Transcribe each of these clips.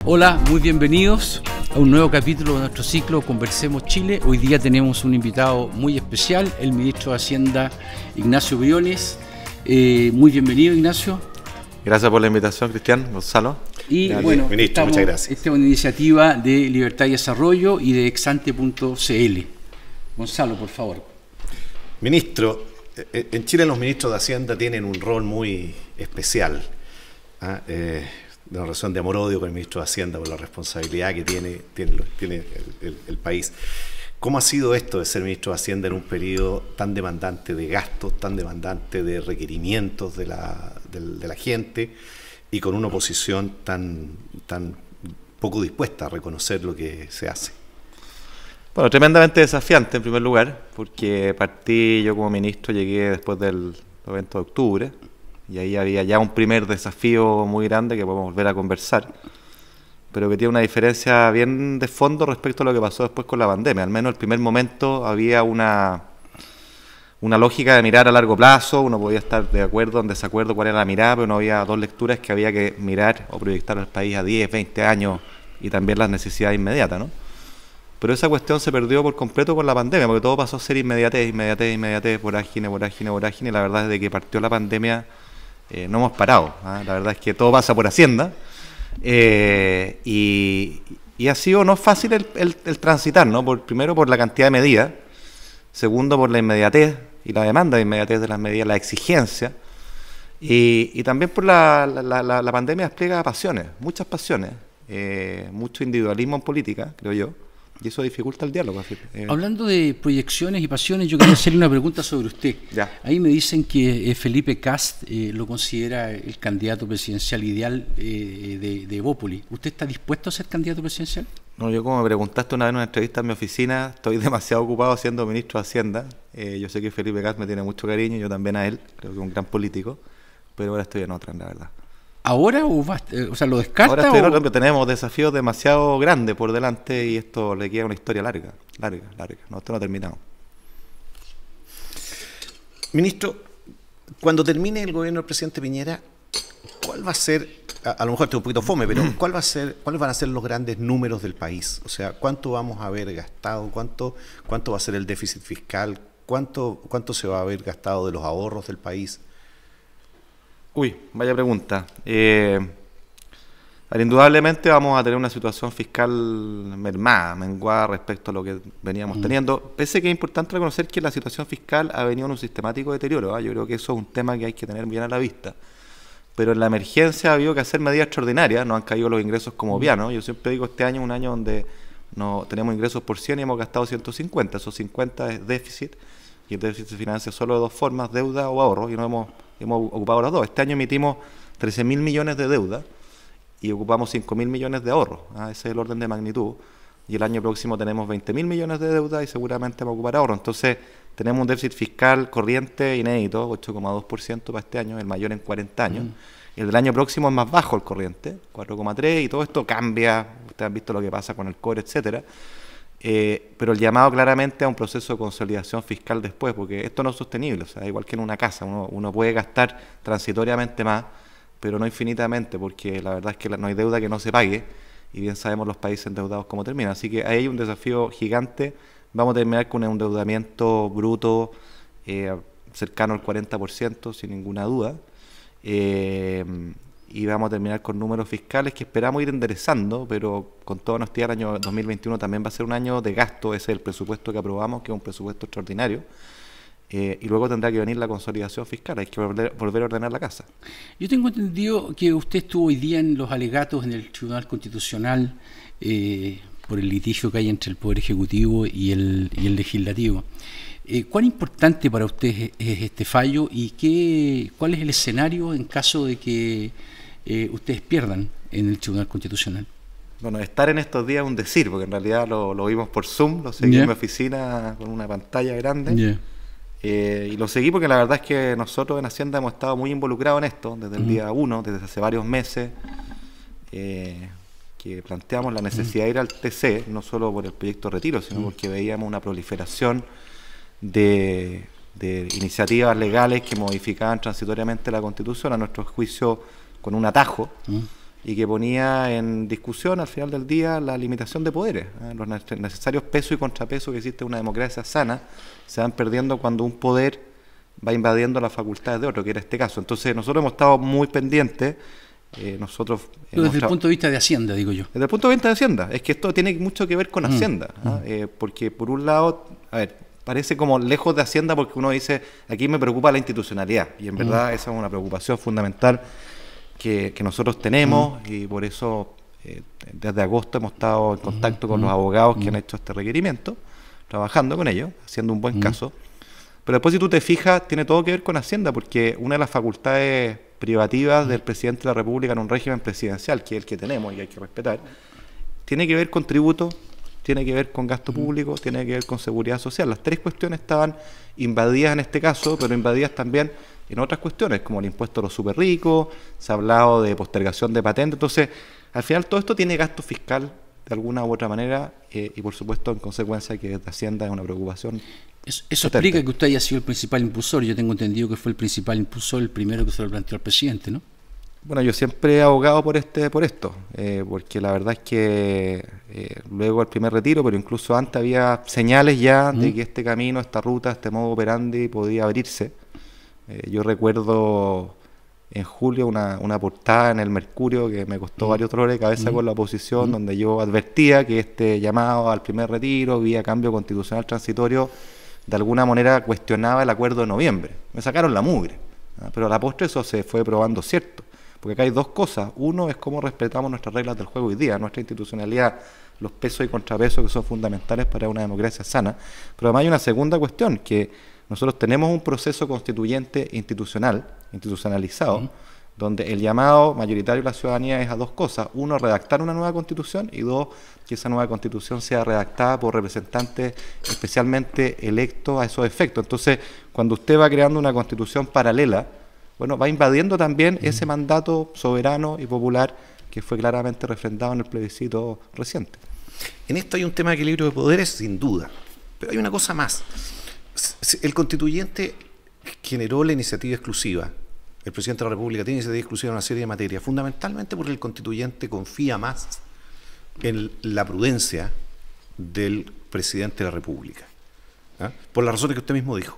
Hola, muy bienvenidos a un nuevo capítulo de nuestro ciclo Conversemos Chile. Hoy día tenemos un invitado muy especial, el ministro de Hacienda, Ignacio Briones. Muy bienvenido, Ignacio. Gracias por la invitación, Cristian, Gonzalo. Y gracias. bueno, ministro, muchas gracias. Esta es una iniciativa de Libertad y Desarrollo y de Exante.cl. Gonzalo, por favor. Ministro, en Chile los ministros de Hacienda tienen un rol muy especial. De una relación de amor-odio con el ministro de Hacienda por la responsabilidad que tiene el país. ¿Cómo ha sido esto de ser ministro de Hacienda en un periodo tan demandante de gastos, tan demandante de requerimientos de la gente y con una oposición tan poco dispuesta a reconocer lo que se hace? Bueno, tremendamente desafiante en primer lugar, porque partí yo como ministro, llegué después del evento de octubre, y ahí había ya un primer desafío muy grande que podemos volver a conversar, pero que tiene una diferencia bien de fondo respecto a lo que pasó después con la pandemia. Al menos en el primer momento había una lógica de mirar a largo plazo, uno podía estar de acuerdo o en desacuerdo cuál era la mirada, pero no había dos lecturas que había que mirar o proyectar al país a 10, 20 años y también las necesidades inmediatas, ¿no? Pero esa cuestión se perdió por completo con la pandemia, porque todo pasó a ser inmediatez, vorágine, y la verdad es que partió la pandemia no hemos parado, ¿eh? La verdad es que todo pasa por Hacienda y ha sido no fácil el transitar, ¿no? Primero por la cantidad de medidas, segundo por la inmediatez y la demanda de inmediatez de las medidas, la exigencia y también por la pandemia despliega pasiones, muchas pasiones, mucho individualismo en política, creo yo. Y eso dificulta el diálogo. Hablando de proyecciones y pasiones, yo quería hacerle una pregunta sobre usted. Ya. Ahí me dicen que Felipe Kast lo considera el candidato presidencial ideal de Evópolis. ¿Usted está dispuesto a ser candidato presidencial? No, yo como me preguntaste una vez en una entrevista en mi oficina, estoy demasiado ocupado siendo ministro de Hacienda. Yo sé que Felipe Kast me tiene mucho cariño, yo también a él, creo que es un gran político, pero ahora estoy en otra, la verdad. ¿Ahora o sea, lo descarta? Ahora estoy en otra, pero tenemos desafíos demasiado grandes por delante y esto le queda una historia larga. No, esto no ha terminado. Ministro, cuando termine el gobierno del presidente Piñera, ¿cuál va a ser, a lo mejor estoy un poquito fome, pero cuáles van a ser los grandes números del país? O sea, ¿cuánto vamos a haber gastado? ¿Cuánto va a ser el déficit fiscal? ¿Cuánto se va a haber gastado de los ahorros del país? Uy, vaya pregunta. Indudablemente vamos a tener una situación fiscal menguada respecto a lo que veníamos teniendo. Pese a que es importante reconocer que la situación fiscal ha venido en un sistemático deterioro. Yo creo que eso es un tema que hay que tener bien a la vista. Pero en la emergencia ha habido que hacer medidas extraordinarias, no han caído los ingresos como piano. Yo siempre digo, este año es un año donde no tenemos ingresos por 100 y hemos gastado 150. Esos 50 es déficit, y el déficit se financia solo de dos formas, deuda o ahorro, y no hemos ocupado las dos. Este año emitimos 13.000 millones de deuda y ocupamos 5.000 millones de ahorros. Ese es el orden de magnitud. Y el año próximo tenemos 20.000 millones de deuda y seguramente vamos a ocupar ahorro. Entonces tenemos un déficit fiscal corriente inédito, 8,2% para este año, el mayor en 40 años. Y el del año próximo es más bajo el corriente, 4,3%, y todo esto cambia. Ustedes han visto lo que pasa con el cobre, etcétera. Pero el llamado claramente a un proceso de consolidación fiscal después, porque esto no es sostenible, o sea, igual que en una casa, uno puede gastar transitoriamente más, pero no infinitamente, porque la verdad es que no hay deuda que no se pague, y bien sabemos los países endeudados cómo terminan, así que ahí hay un desafío gigante. Vamos a terminar con un endeudamiento bruto cercano al 40%, sin ninguna duda, y vamos a terminar con números fiscales que esperamos ir enderezando, pero con toda honestidad el año 2021 también va a ser un año de gasto. Ese es el presupuesto que aprobamos, que es un presupuesto extraordinario, y luego tendrá que venir la consolidación fiscal, hay que volver a ordenar la casa. Yo tengo entendido que usted estuvo hoy día en los alegatos en el Tribunal Constitucional por el litigio que hay entre el Poder Ejecutivo y el Legislativo. ¿Cuán importante para usted es este fallo y cuál es el escenario en caso de que ustedes pierdan en el Tribunal Constitucional? Bueno, estar en estos días es un decir, porque en realidad lo vimos por Zoom, lo seguí en mi oficina con una pantalla grande, y lo seguí porque la verdad es que nosotros en Hacienda hemos estado muy involucrados en esto desde el día 1, desde hace varios meses, que planteamos la necesidad de ir al TC, no solo por el proyecto Retiro, sino porque veíamos una proliferación de iniciativas legales que modificaban transitoriamente la Constitución, a nuestro juicio con un atajo, y que ponía en discusión al final del día la limitación de poderes. Los necesarios peso y contrapeso que existe en una democracia sana se van perdiendo cuando un poder va invadiendo las facultades de otro, que era este caso. Entonces nosotros hemos estado muy pendientes. Desde el punto de vista de Hacienda, digo yo. Desde el punto de vista de Hacienda, es que esto tiene mucho que ver con Hacienda, porque por un lado, a ver, parece como lejos de Hacienda porque uno dice, aquí me preocupa la institucionalidad, y en verdad esa es una preocupación fundamental que nosotros tenemos, y por eso desde agosto hemos estado en contacto con los abogados que han hecho este requerimiento, trabajando con ellos, haciendo un buen caso. Pero después, si tú te fijas, tiene todo que ver con Hacienda, porque una de las facultades privativas del presidente de la República en un régimen presidencial, que es el que tenemos y que hay que respetar, tiene que ver con tributos, tiene que ver con gasto público, tiene que ver con seguridad social. Las tres cuestiones estaban invadidas en este caso, pero invadidas también en otras cuestiones, como el impuesto a los súper ricos, se ha hablado de postergación de patentes. Entonces, al final todo esto tiene gasto fiscal de alguna u otra manera, y por supuesto, en consecuencia, que desde Hacienda es una preocupación. Eso explica que usted haya sido el principal impulsor. Yo tengo entendido que fue el principal impulsor, el primero que se lo planteó al presidente, ¿no? Bueno, yo siempre he abogado por esto, porque la verdad es que luego del primer retiro, pero incluso antes había señales ya de que este camino, esta ruta, este modo operandi podía abrirse. Yo recuerdo en julio una portada en el Mercurio que me costó varios dolores de cabeza con la oposición, donde yo advertía que este llamado al primer retiro, vía cambio constitucional transitorio, de alguna manera cuestionaba el acuerdo de noviembre. Me sacaron la mugre, pero a la postre eso se fue probando cierto, porque acá hay dos cosas. Uno es cómo respetamos nuestras reglas del juego hoy día, nuestra institucionalidad, los pesos y contrapesos que son fundamentales para una democracia sana, pero además hay una segunda cuestión, que nosotros tenemos un proceso constituyente institucionalizado, donde el llamado mayoritario de la ciudadanía es a dos cosas. Uno, redactar una nueva constitución, y dos, que esa nueva constitución sea redactada por representantes especialmente electos a esos efectos. Entonces, cuando usted va creando una constitución paralela, bueno, va invadiendo también ese mandato soberano y popular que fue claramente refrendado en el plebiscito reciente. En esto hay un tema de equilibrio de poderes, sin duda, pero hay una cosa más. El constituyente generó la iniciativa exclusiva. El presidente de la República tiene iniciativa exclusiva en una serie de materias, fundamentalmente porque el constituyente confía más en la prudencia del presidente de la República, por las razones que usted mismo dijo.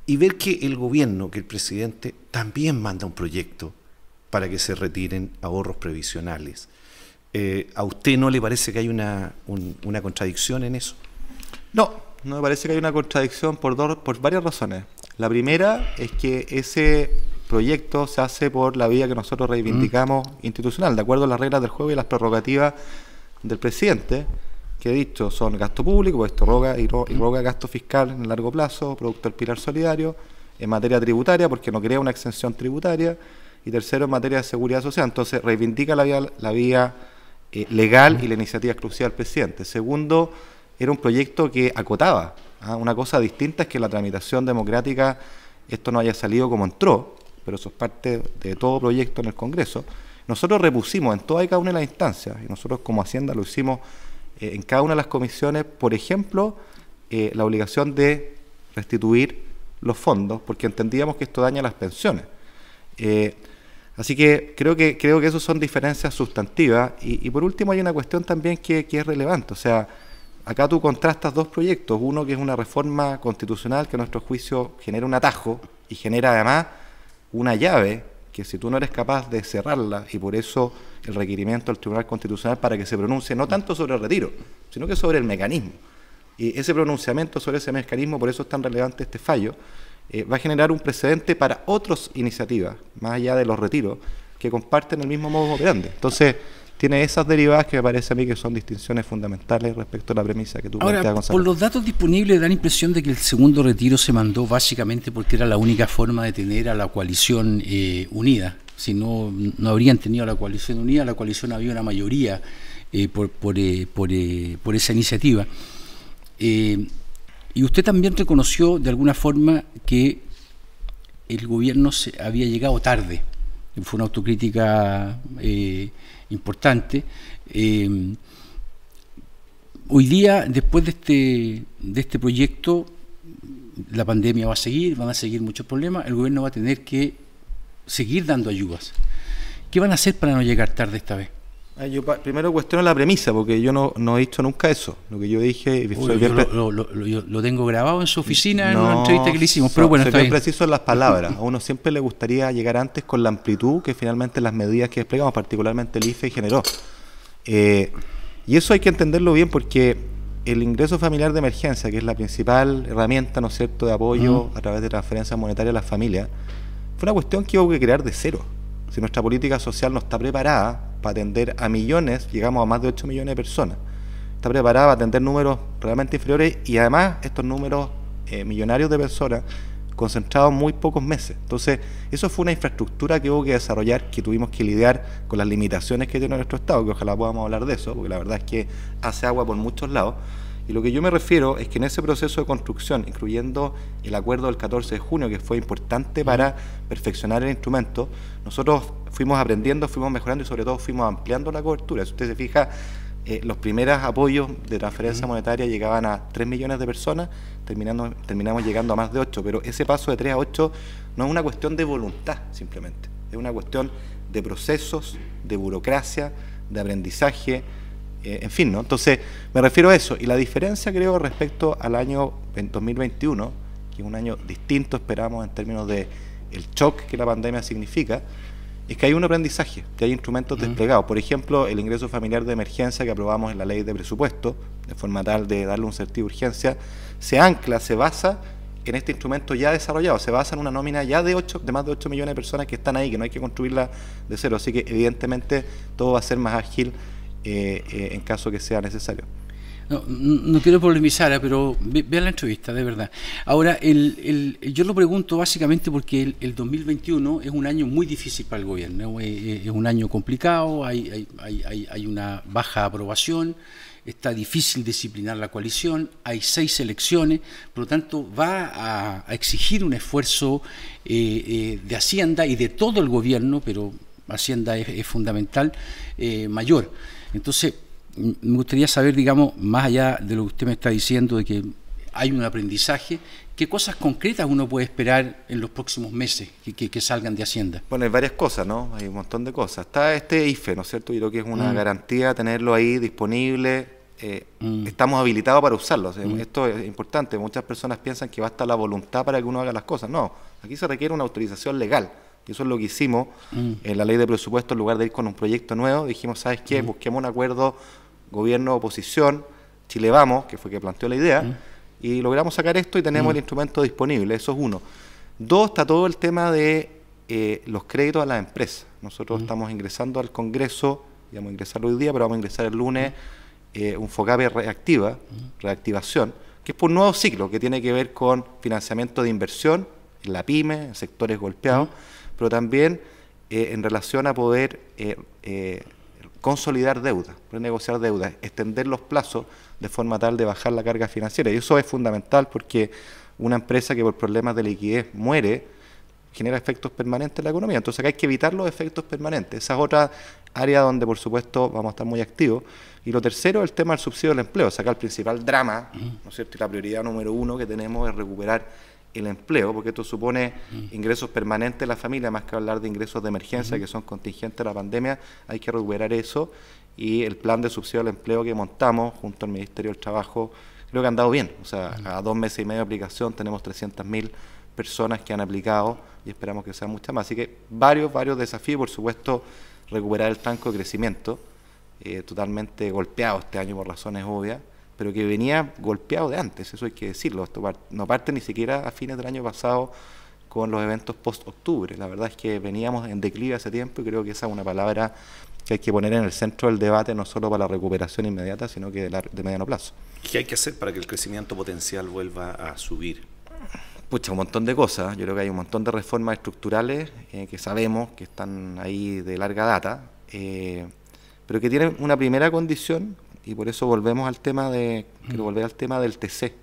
Y ver que el gobierno, que el presidente también manda un proyecto para que se retiren ahorros previsionales. ¿A usted no le parece que hay una contradicción en eso? No me parece que hay una contradicción por varias razones. La primera es que ese proyecto se hace por la vía que nosotros reivindicamos institucional, de acuerdo a las reglas del juego y las prerrogativas del presidente, que he dicho son gasto público, pues esto roga gasto fiscal en el largo plazo, producto del pilar solidario, en materia tributaria, porque no crea una exención tributaria, y tercero, en materia de seguridad social. Entonces reivindica la vía legal y la iniciativa exclusiva del presidente. Segundo, era un proyecto que acotaba. Una cosa distinta es que la tramitación democrática esto no haya salido como entró, pero eso es parte de todo proyecto en el Congreso. Nosotros repusimos en toda y cada una de las instancias, y nosotros como Hacienda lo hicimos en cada una de las comisiones, por ejemplo, la obligación de restituir los fondos, porque entendíamos que esto daña las pensiones. Así que creo que eso son diferencias sustantivas. Y por último hay una cuestión también que es relevante. O sea, acá tú contrastas dos proyectos, uno que es una reforma constitucional que a nuestro juicio genera un atajo y genera además una llave que si tú no eres capaz de cerrarla, y por eso el requerimiento del Tribunal Constitucional para que se pronuncie no tanto sobre el retiro, sino que sobre el mecanismo. Y ese pronunciamiento sobre ese mecanismo, por eso es tan relevante este fallo, va a generar un precedente para otras iniciativas, más allá de los retiros, que comparten el mismo modo operandi. Entonces, tiene esas derivadas que me parece a mí que son distinciones fundamentales respecto a la premisa que tú planteas, Gonzalo. Por los datos disponibles da la impresión de que el segundo retiro se mandó básicamente porque era la única forma de tener a la coalición unida. Si no habrían tenido a la coalición unida, la coalición había una mayoría por esa iniciativa. Y usted también reconoció de alguna forma que el gobierno había llegado tarde. Fue una autocrítica importante. Hoy día, después de este proyecto, la pandemia va a seguir, van a seguir muchos problemas, el gobierno va a tener que seguir dando ayudas. ¿Qué van a hacer para no llegar tarde esta vez? Yo primero cuestiono la premisa, porque yo no he dicho nunca eso. Lo que yo dije... Yo lo tengo grabado en su oficina en una entrevista que le hicimos, pero bueno, está bien. Preciso en las palabras. A uno siempre le gustaría llegar antes con la amplitud que finalmente las medidas que desplegamos, particularmente el IFE, generó. Y eso hay que entenderlo bien, porque el ingreso familiar de emergencia, que es la principal herramienta, ¿no es cierto?, de apoyo a través de transferencias monetarias a las familias, fue una cuestión que hubo que crear de cero. Si nuestra política social no está preparada para atender a millones, llegamos a más de 8 millones de personas, está preparada para atender números realmente inferiores, y además estos números millonarios de personas concentrados en muy pocos meses. Entonces, eso fue una infraestructura que hubo que desarrollar, que tuvimos que lidiar con las limitaciones que tiene nuestro Estado, que ojalá podamos hablar de eso, porque la verdad es que hace agua por muchos lados. Y lo que yo me refiero es que en ese proceso de construcción, incluyendo el acuerdo del 14 de junio, que fue importante para perfeccionar el instrumento, nosotros fuimos aprendiendo, fuimos mejorando y sobre todo fuimos ampliando la cobertura. Si usted se fija, los primeros apoyos de transferencia monetaria llegaban a 3 millones de personas, terminamos llegando a más de 8, pero ese paso de 3 a 8 no es una cuestión de voluntad simplemente, es una cuestión de procesos, de burocracia, de aprendizaje, en fin, ¿no? Entonces, me refiero a eso. Y la diferencia, creo, respecto al año 2021, que es un año distinto, esperamos, en términos de el shock que la pandemia significa, es que hay un aprendizaje, que hay instrumentos desplegados. Por ejemplo, el ingreso familiar de emergencia que aprobamos en la ley de presupuesto, de forma tal de darle un sentido de urgencia, se ancla, se basa en este instrumento ya desarrollado, se basa en una nómina ya de más de 8 millones de personas que están ahí, que no hay que construirla de cero. Así que, evidentemente, todo va a ser más ágil en caso que sea necesario. No quiero polemizar, pero vean la entrevista, de verdad. Ahora, yo lo pregunto básicamente porque el 2021 es un año muy difícil para el gobierno, es un año complicado, hay una baja aprobación, está difícil disciplinar la coalición, hay 6 elecciones, por lo tanto va a exigir un esfuerzo de Hacienda y de todo el gobierno, pero Hacienda es fundamental, mayor. Entonces, me gustaría saber, digamos, más allá de lo que usted me está diciendo, de que hay un aprendizaje, ¿qué cosas concretas uno puede esperar en los próximos meses que salgan de Hacienda? Bueno, hay varias cosas, ¿no? Hay un montón de cosas. Está este IFE, ¿no es cierto? Yo creo que es una garantía tenerlo ahí disponible. Estamos habilitados para usarlo. Esto es importante. Muchas personas piensan que basta la voluntad para que uno haga las cosas. No, aquí se requiere una autorización legal. Y eso es lo que hicimos en la ley de presupuesto. En lugar de ir con un proyecto nuevo, dijimos, ¿sabes qué? Busquemos un acuerdo gobierno-oposición, Chile Vamos, que fue que planteó la idea, y logramos sacar esto y tenemos el instrumento disponible. Eso es uno. 2, está todo el tema de los créditos a las empresas. Nosotros estamos ingresando al Congreso, íbamos a ingresar hoy día, pero vamos a ingresar el lunes, un FOGAPE reactivación, que es por un nuevo ciclo que tiene que ver con financiamiento de inversión en la PYME, en sectores golpeados, pero también en relación a poder consolidar deuda, renegociar deuda, extender los plazos de forma tal de bajar la carga financiera. Y eso es fundamental porque una empresa que por problemas de liquidez muere genera efectos permanentes en la economía. Entonces acá hay que evitar los efectos permanentes. Esa es otra área donde, por supuesto, vamos a estar muy activos. Y lo tercero, el tema del subsidio del empleo. O sea, acá el principal drama, ¿no es cierto? Y la prioridad número 1 que tenemos es recuperar el empleo, porque esto supone ingresos permanentes de la familia, más que hablar de ingresos de emergencia que son contingentes a la pandemia. Hay que recuperar eso, y el plan de subsidio al empleo que montamos junto al Ministerio del Trabajo creo que ha andado bien. O sea, a 2 meses y medio de aplicación tenemos 300.000 personas que han aplicado y esperamos que sean muchas más. Así que varios desafíos. Por supuesto, recuperar el tranco de crecimiento, totalmente golpeado este año por razones obvias, pero que venía golpeado de antes, eso hay que decirlo. Esto no parte ni siquiera a fines del año pasado con los eventos post-octubre. La verdad es que veníamos en declive hace tiempo y creo que esa es una palabra que hay que poner en el centro del debate, no solo para la recuperación inmediata, sino que de mediano plazo. ¿Qué hay que hacer para que el crecimiento potencial vuelva a subir? Pucha, un montón de cosas. Yo creo que hay un montón de reformas estructurales que sabemos que están ahí de larga data, pero que tienen una primera condición. Y por eso volvemos al tema quiero volver al tema del TC.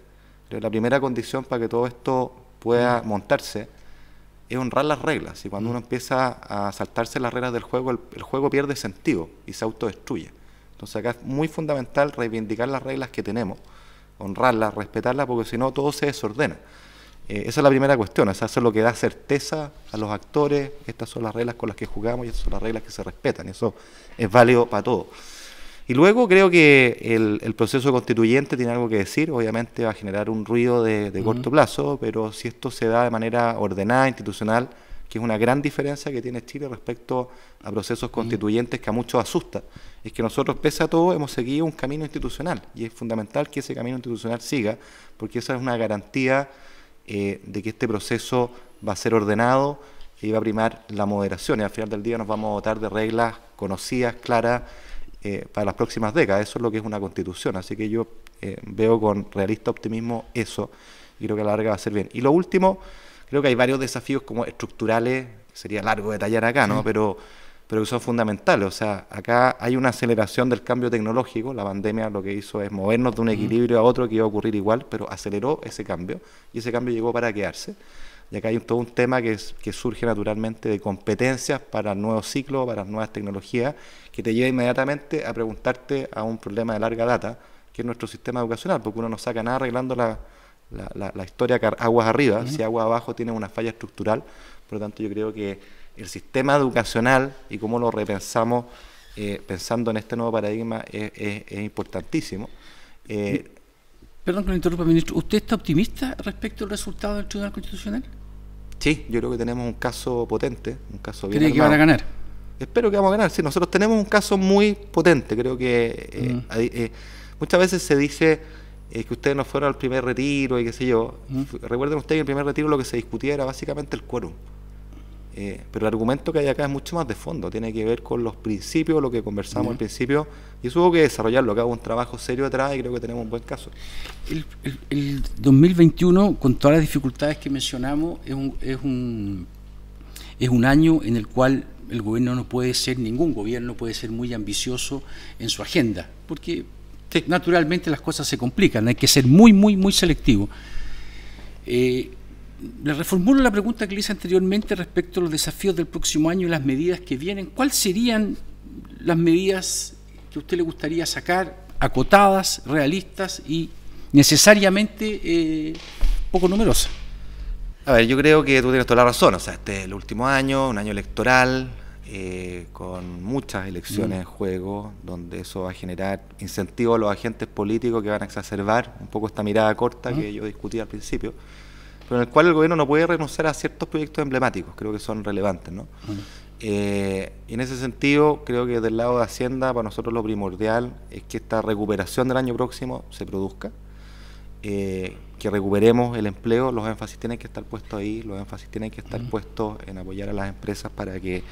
Pero la primera condición para que todo esto pueda montarse es honrar las reglas. Y cuando uno empieza a saltarse las reglas del juego, el juego pierde sentido y se autodestruye. Entonces acá es muy fundamental reivindicar las reglas que tenemos, honrarlas, respetarlas, porque si no todo se desordena. Esa es la primera cuestión, o sea, eso es lo que da certeza a los actores, estas son las reglas con las que jugamos y estas son las reglas que se respetan, eso es válido para todos. Y luego creo que el proceso constituyente tiene algo que decir, obviamente va a generar un ruido de corto plazo, pero si esto se da de manera ordenada, institucional, que es una gran diferencia que tiene Chile respecto a procesos constituyentes que a muchos asusta, es que nosotros, pese a todo, hemos seguido un camino institucional, y es fundamental que ese camino institucional siga, porque esa es una garantía de que este proceso va a ser ordenado y va a primar la moderación, y al final del día nos vamos a dotar de reglas conocidas, claras, para las próximas décadas. Eso es lo que es una constitución, así que yo veo con realista optimismo eso, y creo que a la larga va a ser bien. Y lo último, creo que hay varios desafíos como estructurales, que sería largo detallar acá, ¿no? Pero que son fundamentales. O sea, acá hay una aceleración del cambio tecnológico. La pandemia lo que hizo es movernos de un equilibrio a otro que iba a ocurrir igual, pero aceleró ese cambio, y ese cambio llegó para quedarse. Y acá hay todo un tema que surge naturalmente de competencias para el nuevo ciclo, para las nuevas tecnologías, que te lleva inmediatamente a preguntarte a un problema de larga data, que es nuestro sistema educacional, porque uno no saca nada arreglando la historia aguas arriba, si aguas abajo tiene una falla estructural. Por lo tanto, yo creo que el sistema educacional y cómo lo repensamos pensando en este nuevo paradigma es importantísimo. Perdón que lo interrumpa, ministro. ¿Usted está optimista respecto al resultado del Tribunal Constitucional? Sí, yo creo que tenemos un caso potente, un caso bien ¿Cree que van a ganar? Espero que vamos a ganar. Sí, nosotros tenemos un caso muy potente. Creo que muchas veces se dice que ustedes no fueron al primer retiro y qué sé yo. Recuerden ustedes que el primer retiro lo que se discutía era básicamente el quórum. Pero el argumento que hay acá es mucho más de fondo, tiene que ver con los principios, lo que conversamos al principio, y eso hubo que desarrollarlo. Acá hubo un trabajo serio detrás y creo que tenemos un buen caso. El 2021, con todas las dificultades que mencionamos, es un año en el cual el gobierno no puede ser, ningún gobierno puede ser muy ambicioso en su agenda, porque naturalmente las cosas se complican, hay que ser muy, muy, muy selectivo. Le reformulo la pregunta que le hice anteriormente respecto a los desafíos del próximo año y las medidas que vienen. ¿Cuáles serían las medidas que a usted le gustaría sacar, acotadas, realistas y necesariamente poco numerosas? A ver, yo creo que tú tienes toda la razón. O sea, este es el último año, un año electoral, con muchas elecciones en juego, donde eso va a generar incentivos a los agentes políticos que van a exacerbar un poco esta mirada corta que yo discutí al principio, pero en el cual el gobierno no puede renunciar a ciertos proyectos emblemáticos, creo que son relevantes, ¿no? Y en ese sentido, creo que del lado de Hacienda, para nosotros lo primordial es que esta recuperación del año próximo se produzca, que recuperemos el empleo. Los énfasis tienen que estar puestos ahí, los énfasis tienen que estar puestos en apoyar a las empresas para que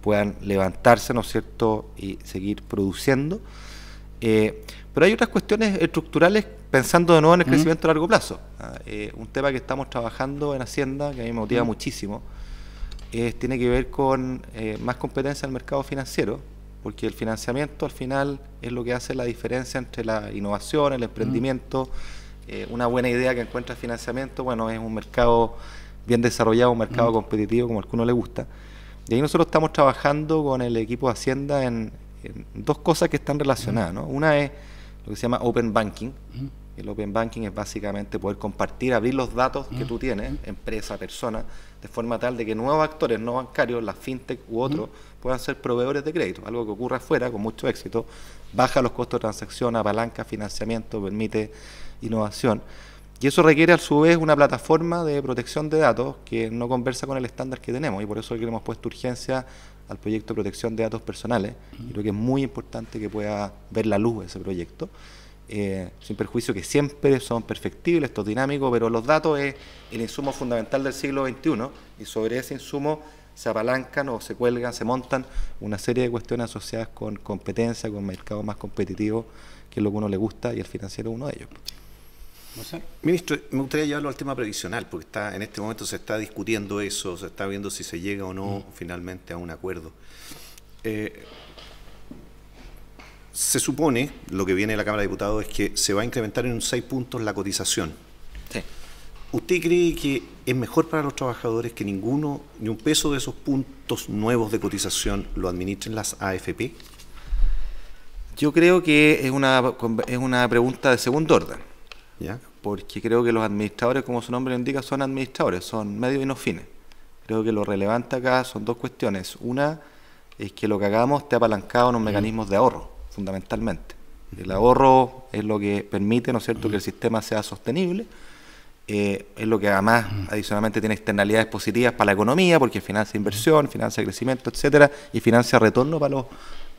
puedan levantarse, ¿no es cierto?, y seguir produciendo. Pero hay otras cuestiones estructurales, pensando de nuevo en el crecimiento a largo plazo. Un tema que estamos trabajando en Hacienda, que a mí me motiva muchísimo, tiene que ver con más competencia en el mercado financiero, porque el financiamiento al final es lo que hace la diferencia entre la innovación, el emprendimiento. Una buena idea que encuentra financiamiento, bueno, es un mercado bien desarrollado, un mercado competitivo como el que a uno le gusta. Y ahí nosotros estamos trabajando con el equipo de Hacienda en dos cosas que están relacionadas, ¿no? Una es lo que se llama Open Banking. El Open Banking es básicamente poder compartir, abrir los datos que tú tienes, empresa, persona, de forma tal de que nuevos actores no bancarios, las fintech u otros, puedan ser proveedores de crédito, algo que ocurre afuera con mucho éxito, baja los costos de transacción, apalanca financiamiento, permite innovación. Y eso requiere a su vez una plataforma de protección de datos que no conversa con el estándar que tenemos, y por eso es que le hemos puesto urgencia al proyecto de protección de datos personales. Y creo que es muy importante que pueda ver la luz ese proyecto, sin perjuicio que siempre son perfectibles, esto es dinámico, pero los datos es el insumo fundamental del siglo XXI, y sobre ese insumo se apalancan o se cuelgan, se montan una serie de cuestiones asociadas con competencia, con mercados más competitivos, que es lo que a uno le gusta, y el financiero es uno de ellos. Ministro, me gustaría llevarlo al tema previsional, porque en este momento se está discutiendo eso, se está viendo si se llega o no finalmente a un acuerdo. Se supone, lo que viene de la Cámara de Diputados es que se va a incrementar en 6 puntos la cotización. Sí. ¿Usted cree que es mejor para los trabajadores que ni un peso de esos puntos nuevos de cotización lo administren las AFP? Yo creo que es una pregunta de segundo orden. ¿Ya? porque creo que los administradores, como su nombre lo indica, son administradores, son medios y no fines. Creo que lo relevante acá son dos cuestiones. Una es que lo que hagamos esté apalancado en los mecanismos de ahorro, fundamentalmente. El ahorro es lo que permite, ¿no es cierto?, que el sistema sea sostenible. Es lo que además adicionalmente tiene externalidades positivas para la economía, porque financia inversión, financia crecimiento, etcétera, y financia retorno para los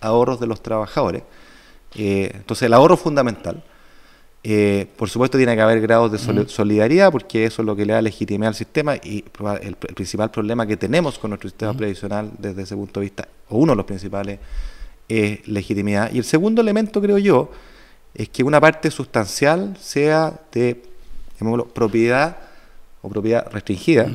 ahorros de los trabajadores. Entonces el ahorro es fundamental. Por supuesto tiene que haber grados de solidaridad, porque eso es lo que le da legitimidad al sistema, y el principal problema que tenemos con nuestro sistema previsional desde ese punto de vista, o uno de los principales, es legitimidad. Y el segundo elemento, creo yo, es que una parte sustancial sea de, llamémoslo, propiedad o propiedad restringida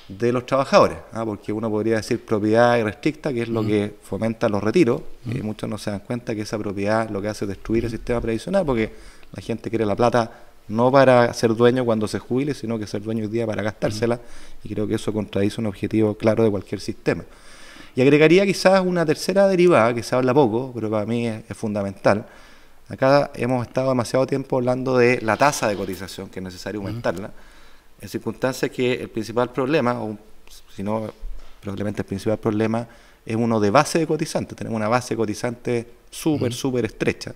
de los trabajadores, porque uno podría decir propiedad irrestricta, que es lo que fomenta los retiros, y muchos no se dan cuenta que esa propiedad lo que hace es destruir el sistema previsional, porque la gente quiere la plata no para ser dueño cuando se jubile, sino que ser dueño hoy día para gastársela, y creo que eso contradice un objetivo claro de cualquier sistema. Y agregaría quizás una tercera derivada, que se habla poco, pero para mí es fundamental. Acá hemos estado demasiado tiempo hablando de la tasa de cotización, que es necesario aumentarla, en circunstancias que el principal problema, o si no, probablemente el principal problema, es uno de base de cotizantes. Tenemos una base de cotizantes súper estrecha.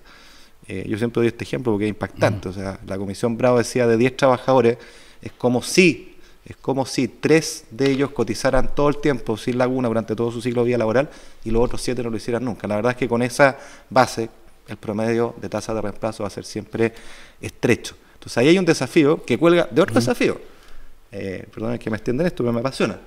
Yo siempre doy este ejemplo porque es impactante. O sea, la Comisión Bravo decía de 10 trabajadores, es como si 3 de ellos cotizaran todo el tiempo sin laguna durante todo su ciclo de vida laboral y los otros 7 no lo hicieran nunca. La verdad es que con esa base el promedio de tasa de reemplazo va a ser siempre estrecho. Entonces ahí hay un desafío que cuelga de otro desafío. Perdón que me extienda en esto, pero me apasiona,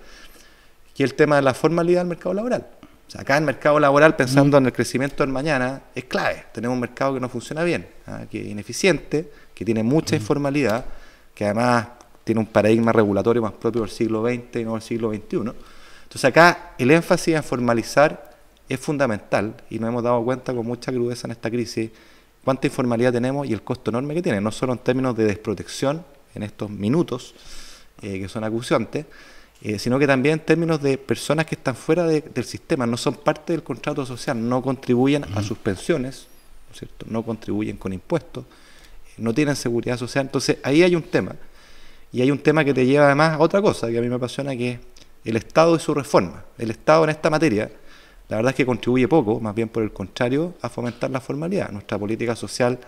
que es el tema de la formalidad del mercado laboral. O sea, acá el mercado laboral, pensando en el crecimiento del mañana, es clave. Tenemos un mercado que no funciona bien, que es ineficiente, que tiene mucha informalidad, que además tiene un paradigma regulatorio más propio del siglo XX y no del siglo XXI. Entonces acá el énfasis en formalizar es fundamental, y nos hemos dado cuenta con mucha crudeza en esta crisis cuánta informalidad tenemos y el costo enorme que tiene, no solo en términos de desprotección en estos minutos, que son acuciantes, sino que también en términos de personas que están fuera del sistema, no son parte del contrato social, no contribuyen a sus pensiones, ¿no es cierto?, no contribuyen con impuestos, no tienen seguridad social. Entonces ahí hay un tema, y hay un tema que te lleva además a otra cosa que a mí me apasiona, que es el Estado y su reforma. El Estado en esta materia, la verdad es que contribuye poco, más bien por el contrario, a fomentar la formalidad. Nuestra política social,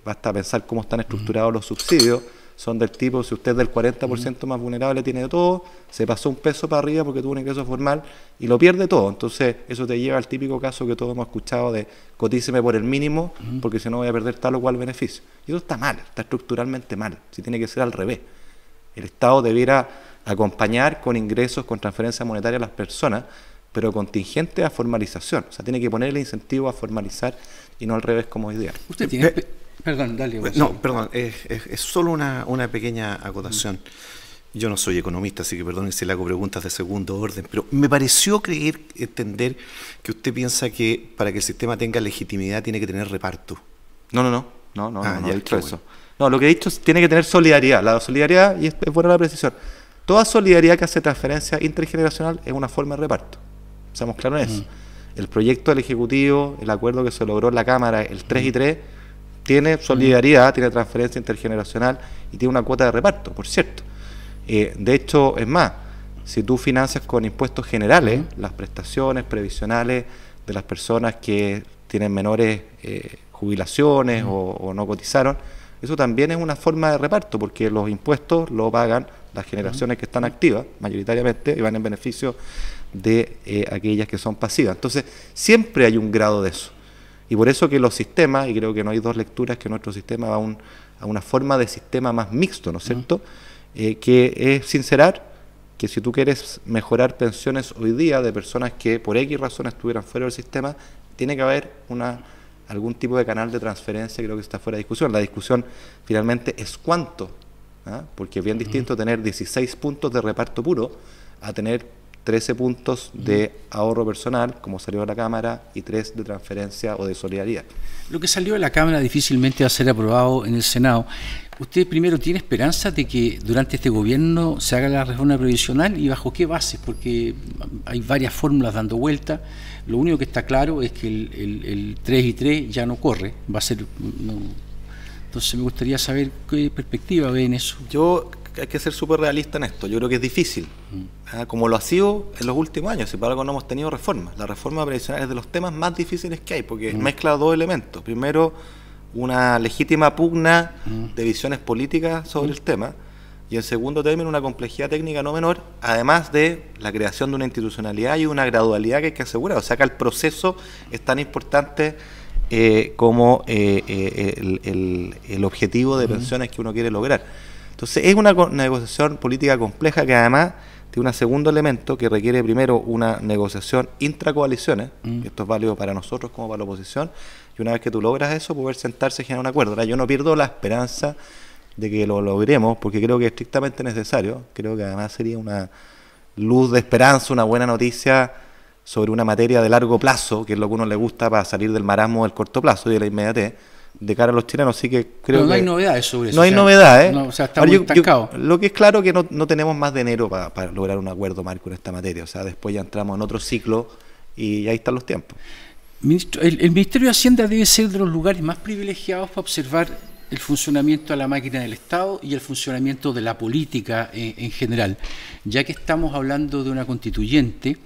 basta pensar cómo están estructurados los subsidios, son del tipo, si usted es del 40% más vulnerable, tiene de todo, se pasó un peso para arriba porque tuvo un ingreso formal y lo pierde todo. Entonces eso te lleva al típico caso que todos hemos escuchado de cotíceme por el mínimo porque si no voy a perder tal o cual beneficio. Y eso está mal, está estructuralmente mal, si tiene que ser al revés. El Estado debiera acompañar con ingresos, con transferencia monetaria a las personas, pero contingente a formalización. O sea, tiene que ponerle incentivo a formalizar y no al revés como hoy día. Usted tiene... Perdón, dale. No, perdón, es solo una pequeña acotación. Yo no soy economista, así que perdón si le hago preguntas de segundo orden, pero me pareció entender que usted piensa que para que el sistema tenga legitimidad tiene que tener reparto. No he dicho eso. No, lo que he dicho es tiene que tener solidaridad. La solidaridad, y es buena la precisión, toda solidaridad que hace transferencia intergeneracional es una forma de reparto. Seamos claros en eso. El proyecto del Ejecutivo, el acuerdo que se logró en la Cámara, el 3 y 3, tiene solidaridad, tiene transferencia intergeneracional y tiene una cuota de reparto, por cierto. De hecho, es más, si tú financias con impuestos generales las prestaciones previsionales de las personas que tienen menores jubilaciones o no cotizaron, eso también es una forma de reparto, porque los impuestos lo pagan las generaciones que están activas, mayoritariamente, y van en beneficio de aquellas que son pasivas. Entonces, siempre hay un grado de eso. Y por eso que los sistemas, y creo que no hay dos lecturas, que nuestro sistema va a una forma de sistema más mixto, ¿no es cierto?, que es sincerar que si tú quieres mejorar pensiones hoy día de personas que por X razones estuvieran fuera del sistema, tiene que haber algún tipo de canal de transferencia. Creo que está fuera de discusión. La discusión finalmente es cuánto, porque es bien distinto tener 16 puntos de reparto puro a tener 13 puntos de ahorro personal, como salió de la Cámara, y 3 de transferencia o de solidaridad. Lo que salió de la Cámara difícilmente va a ser aprobado en el Senado. ¿Usted primero tiene esperanza de que durante este gobierno se haga la reforma previsional y bajo qué bases? Porque hay varias fórmulas dando vuelta. Lo único que está claro es que el 3 y 3 ya no corre, va a ser... Entonces me gustaría saber qué perspectiva ve en eso. Hay que ser súper realista en esto. Yo creo que es difícil, como lo ha sido en los últimos años. Si por algo no hemos tenido reformas. La reforma previsional es de los temas más difíciles que hay, porque mezcla dos elementos. Primero, una legítima pugna de visiones políticas sobre el tema, y en segundo término, una complejidad técnica no menor, además de la creación de una institucionalidad y una gradualidad que hay que asegurar. O sea que el proceso es tan importante como el objetivo de pensiones que uno quiere lograr. Entonces es una negociación política compleja que además tiene un segundo elemento que requiere primero una negociación intracoaliciones, esto es válido para nosotros como para la oposición, y una vez que tú logras eso, poder sentarse y generar un acuerdo. Ahora, yo no pierdo la esperanza de que lo logremos, porque creo que es estrictamente necesario. Creo que además sería una luz de esperanza, una buena noticia sobre una materia de largo plazo, que es lo que a uno le gusta para salir del marasmo del corto plazo y de la inmediatez, de cara a los chilenos. Así que creo pero no que hay novedades sobre eso. No hay novedades. No, o sea, estamos estancados. Lo que es claro que no tenemos más de enero para lograr un acuerdo marco en esta materia. O sea, después ya entramos en otro ciclo y ahí están los tiempos. Ministro, el Ministerio de Hacienda debe ser de los lugares más privilegiados para observar el funcionamiento de la máquina del Estado y el funcionamiento de la política en general. Ya que estamos hablando de una constituyente,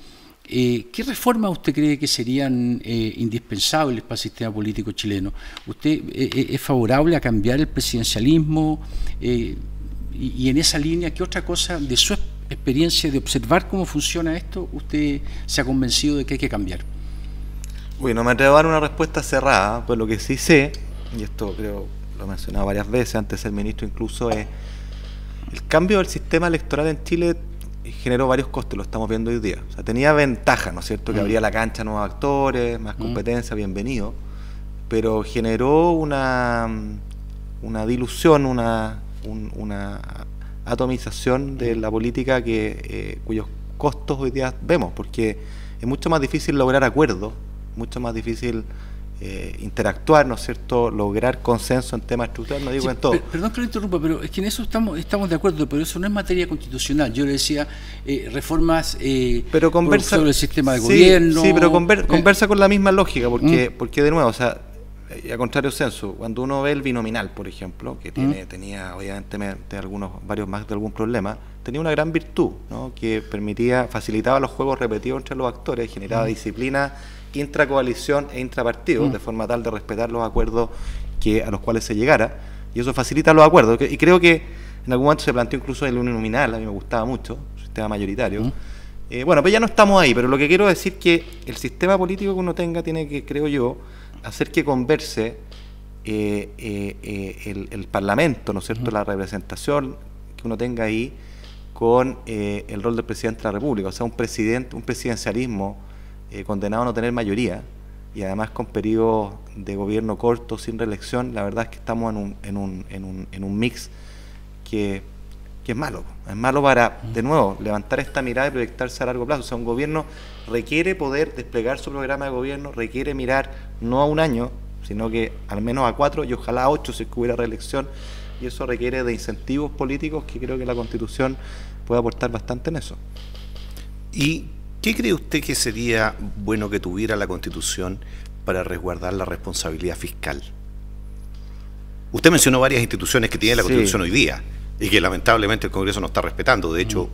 ¿qué reformas usted cree que serían indispensables para el sistema político chileno? ¿Usted es favorable a cambiar el presidencialismo? Y en esa línea, ¿qué otra cosa de su experiencia de observar cómo funciona esto usted se ha convencido de que hay que cambiar? Uy, no me atrevo a dar una respuesta cerrada, pues lo que sí sé, y esto creo lo he mencionado varias veces antes de ser ministro incluso, es el cambio del sistema electoral en Chile generó varios costes, lo estamos viendo hoy día. O sea, tenía ventaja, ¿no es cierto?, que abría la cancha a nuevos actores, más competencia, bienvenido, pero generó una dilución, una atomización de la política cuyos costos hoy día vemos, porque es mucho más difícil lograr acuerdos, mucho más difícil interactuar, ¿no es cierto?, lograr consenso en temas estructurales, no digo en todo. Perdón que lo interrumpa, pero es que en eso estamos de acuerdo, pero eso no es materia constitucional. Yo le decía reformas pero conversa, sobre el sistema de gobierno. Sí, pero conversa con la misma lógica, porque de nuevo, o sea, a contrario censo, cuando uno ve el binominal, por ejemplo, que tenía obviamente varios más de algún problema, tenía una gran virtud, ¿no?, que facilitaba los juegos repetidos entre los actores, generaba disciplina intracoalición e intrapartido, de forma tal de respetar los acuerdos a los cuales se llegara, y eso facilita los acuerdos. Y creo que en algún momento se planteó incluso el uninominal, a mí me gustaba mucho, el sistema mayoritario. Bueno, pues ya no estamos ahí, pero lo que quiero decir es que el sistema político que uno tenga tiene que, creo yo, hacer que converse el Parlamento, ¿no es cierto?, la representación que uno tenga ahí con el rol del presidente de la República. O sea, un presidencialismo condenado a no tener mayoría, y además con periodos de gobierno cortos, sin reelección, la verdad es que estamos en un mix que es malo. Es malo para, de nuevo, levantar esta mirada y proyectarse a largo plazo. O sea, un gobierno requiere poder desplegar su programa de gobierno, requiere mirar no a un año, sino que al menos a 4 y ojalá a 8 si hubiera reelección, y eso requiere de incentivos políticos que creo que la Constitución puede aportar bastante en eso. ¿Y qué cree usted que sería bueno que tuviera la Constitución para resguardar la responsabilidad fiscal? Usted mencionó varias instituciones que tiene la Constitución hoy día y que lamentablemente el Congreso no está respetando. De hecho,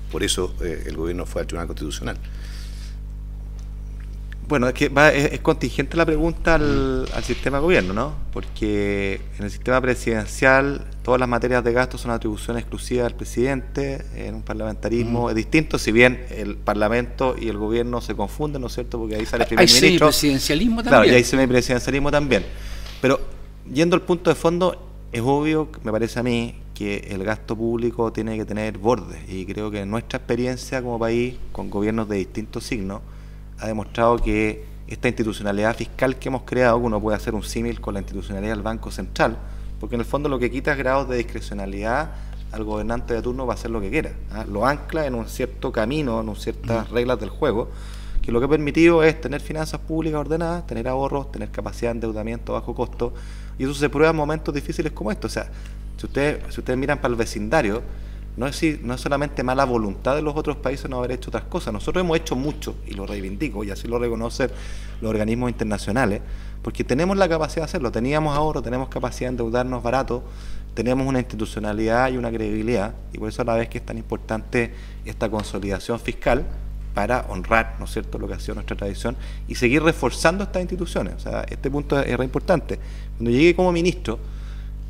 por eso el gobierno fue al Tribunal Constitucional. Bueno, es que es contingente la pregunta al sistema de gobierno, ¿no? Porque en el sistema presidencial todas las materias de gasto son atribución exclusiva del presidente. En un parlamentarismo es distinto, si bien el Parlamento y el gobierno se confunden, ¿no es cierto? Porque ahí sale el primer ministro. Hay semipresidencialismo también. Claro, y hay semipresidencialismo también. Pero yendo al punto de fondo, es obvio, me parece a mí, que el gasto público tiene que tener bordes, y creo que nuestra experiencia como país, con gobiernos de distintos signos, ha demostrado que esta institucionalidad fiscal que hemos creado, uno puede hacer un símil con la institucionalidad del Banco Central, porque en el fondo lo que quita es grados de discrecionalidad al gobernante de turno para hacer lo que quiera, lo ancla en un cierto camino, en ciertas reglas del juego, que lo que ha permitido es tener finanzas públicas ordenadas, tener ahorros, tener capacidad de endeudamiento a bajo costo, y eso se prueba en momentos difíciles como estos. O sea, si ustedes miran para el vecindario, no es solamente mala voluntad de los otros países no haber hecho otras cosas. Nosotros hemos hecho mucho, y lo reivindico, y así lo reconocen los organismos internacionales, porque tenemos la capacidad de hacerlo, teníamos ahorro, tenemos capacidad de endeudarnos barato, tenemos una institucionalidad y una credibilidad, y por eso a la vez que es tan importante esta consolidación fiscal para honrar, ¿no es cierto?, lo que ha sido nuestra tradición y seguir reforzando estas instituciones. O sea, este punto es re importante. Cuando llegué como ministro,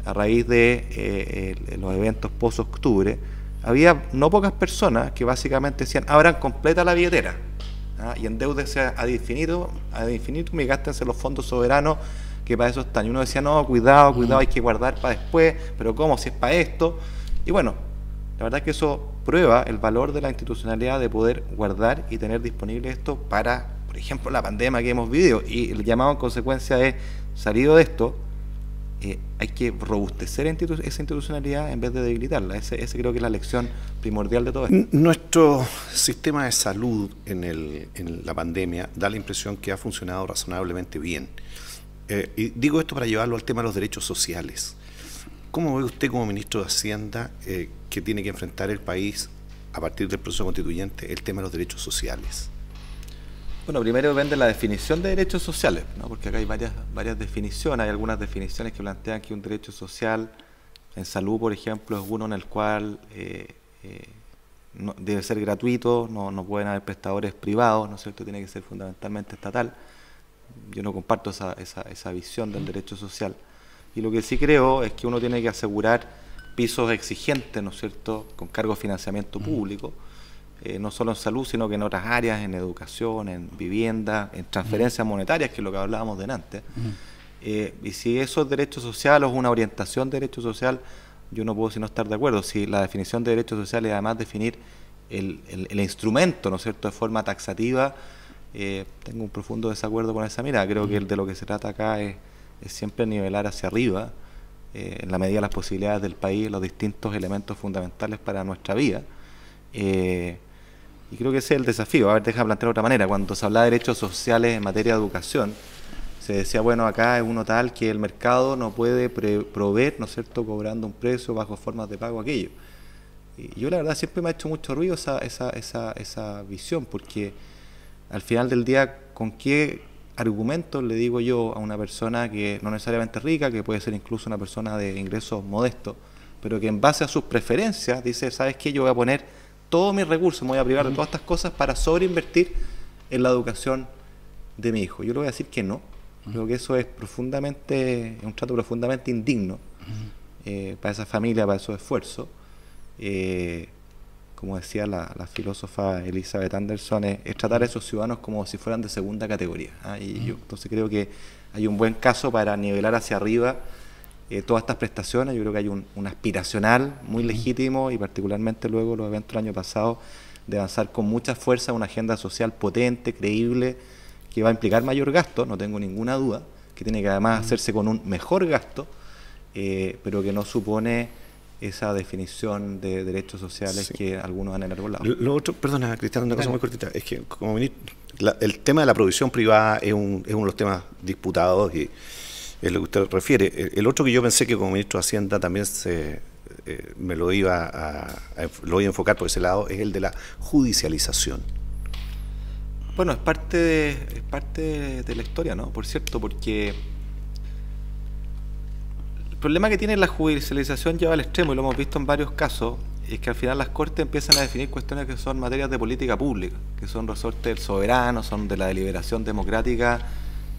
a raíz de los eventos post-octubre, había no pocas personas que básicamente decían, abran completa la billetera, ¿ah? Y endeúdense ad infinitum y gástense los fondos soberanos que para eso están. Y uno decía, no, cuidado, hay que guardar para después, pero ¿cómo? Si es para esto. Y bueno, la verdad es que eso prueba el valor de la institucionalidad de poder guardar y tener disponible esto para, por ejemplo, la pandemia que hemos vivido. Y el llamado en consecuencia es, salido de esto, hay que robustecer esa institucionalidad en vez de debilitarla. Ese creo que es la lección primordial de todo esto. Nuestro sistema de salud en la pandemia da la impresión que ha funcionado razonablemente bien. Y digo esto para llevarlo al tema de los derechos sociales. ¿Cómo ve usted como ministro de Hacienda que tiene que enfrentar el país a partir del proceso constituyente el tema de los derechos sociales? Bueno, primero depende de la definición de derechos sociales, ¿no? Porque acá hay varias definiciones, hay algunas definiciones que plantean que un derecho social en salud, por ejemplo, es uno en el cual no, debe ser gratuito, no pueden haber prestadores privados, ¿no es cierto?, tiene que ser fundamentalmente estatal. Yo no comparto esa visión del derecho social. Y lo que sí creo es que uno tiene que asegurar pisos exigentes, ¿no es cierto?, con cargo de financiamiento público, no solo en salud, sino que en otras áreas, en educación, en vivienda, en transferencias monetarias, que es lo que hablábamos delante. Y si esos derechos sociales o una orientación de derecho social, yo no puedo sino estar de acuerdo. Si la definición de derechos sociales es además definir el instrumento, ¿no es cierto?, de forma taxativa, tengo un profundo desacuerdo con esa mirada. Creo que de lo que se trata acá es siempre nivelar hacia arriba, en la medida de las posibilidades del país, los distintos elementos fundamentales para nuestra vida. Y creo que ese es el desafío. A ver, déjame plantear de otra manera. Cuando se habla de derechos sociales en materia de educación, se decía, bueno, acá es uno tal que el mercado no puede proveer, ¿no es cierto?, cobrando un precio bajo formas de pago aquello. Y yo la verdad siempre me ha hecho mucho ruido esa visión, porque al final del día, ¿con qué argumentos le digo yo a una persona que no necesariamente es rica, que puede ser incluso una persona de ingresos modestos, pero que en base a sus preferencias dice, ¿sabes qué? Yo voy a poner todos mis recursos, me voy a privar de todas estas cosas para sobreinvertir en la educación de mi hijo. Yo le voy a decir que no. Creo que eso es un trato profundamente indigno para esa familia, para esos esfuerzos. Como decía la filósofa Elizabeth Anderson, es tratar a esos ciudadanos como si fueran de segunda categoría. Y yo entonces creo que hay un buen caso para nivelar hacia arriba todas estas prestaciones. Yo creo que hay un aspiracional muy legítimo, y particularmente luego los eventos del año pasado, de avanzar con mucha fuerza una agenda social potente, creíble, que va a implicar mayor gasto, no tengo ninguna duda, que tiene que además hacerse con un mejor gasto, pero que no supone esa definición de derechos sociales que algunos han enarbolado. Lo otro, perdona, Cristian, una cosa muy cortita, es que como ministro, el tema de la provisión privada es uno de los temas disputados y es lo que usted refiere. El otro que yo pensé que como ministro de Hacienda también me lo iba a enfocar por ese lado es el de la judicialización. Bueno, es parte de la historia, ¿no? Por cierto, porque el problema que tiene la judicialización lleva al extremo, y lo hemos visto en varios casos, es que al final las Cortes empiezan a definir cuestiones que son materias de política pública, que son resortes del soberano, son de la deliberación democrática